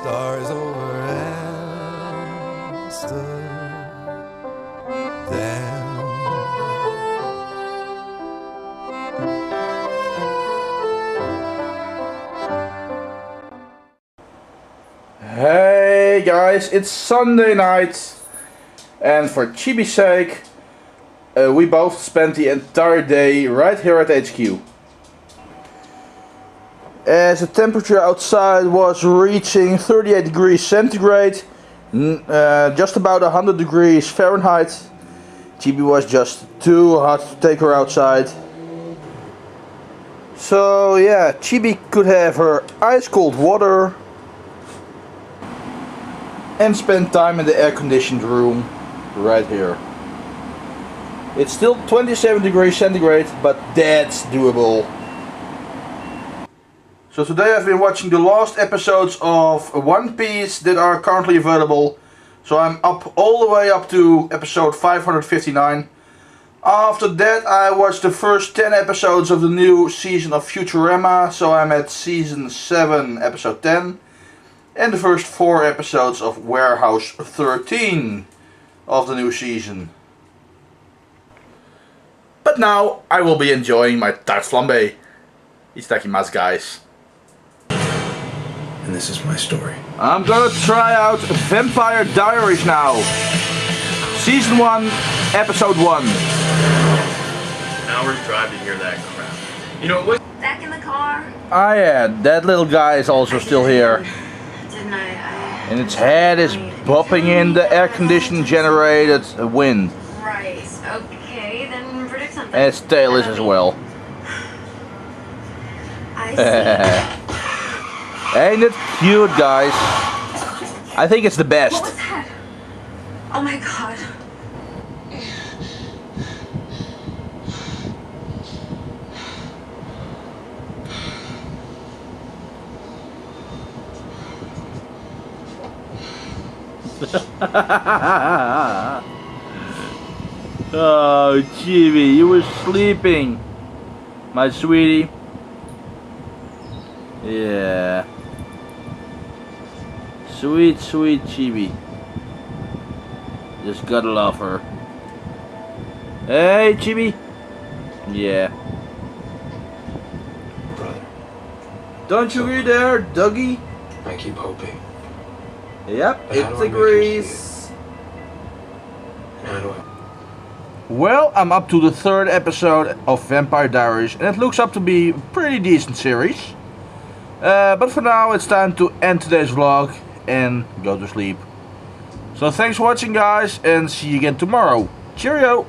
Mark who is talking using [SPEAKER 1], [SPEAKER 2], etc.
[SPEAKER 1] stars over Amsterdam.
[SPEAKER 2] Hey guys, it's Sunday night, and for Chibi's sake, we both spent the entire day right here at HQ. As the temperature outside was reaching 38 degrees centigrade, just about 100 degrees Fahrenheit, Chibi was just too hot to take her outside. So yeah, Chibi could have her ice cold water and spend time in the air-conditioned room right here. It's still 27 degrees centigrade, but that's doable. So today I've been watching the last episodes of One Piece that are currently available. So I'm up all the way up to episode 559. After that I watched the first 10 episodes of the new season of Futurama. So I'm at season 7, episode 10. And the first 4 episodes of Warehouse 13 of the new season. But now I will be enjoying my tarteflambe. Itadakimasu, guys.
[SPEAKER 3] And this is my story.
[SPEAKER 2] I'm gonna try out Vampire Diaries now. Season 1, episode 1.
[SPEAKER 4] Hours drive to hear that crap. You know what?
[SPEAKER 5] Back in the car.
[SPEAKER 2] Ah yeah, that little guy is also still here.
[SPEAKER 5] Didn't I?
[SPEAKER 2] And its head is bopping in the air-conditioned generated wind.
[SPEAKER 5] Right. Okay, then predict something.
[SPEAKER 2] And its tail is as well.
[SPEAKER 5] I see.
[SPEAKER 2] Ain't it cute, guys? I think it's the best.
[SPEAKER 5] What was that? Oh my god.
[SPEAKER 2] Oh, Chibi, you were sleeping, my sweetie. Yeah. Sweet, sweet Chibi. Just gotta love her. Hey, Chibi. Yeah.
[SPEAKER 3] Brother,
[SPEAKER 2] Don't you agree there, Dougie?
[SPEAKER 3] I keep hoping.
[SPEAKER 2] Yep,
[SPEAKER 3] But how
[SPEAKER 2] it
[SPEAKER 3] do I make
[SPEAKER 2] agrees.
[SPEAKER 3] And how do I?
[SPEAKER 2] Well, I'm up to the 3rd episode of Vampire Diaries, and it looks up to be a pretty decent series. But for now, it's time to end today's vlog and go to sleep. So thanks for watching, guys, and see you again tomorrow. Cheerio!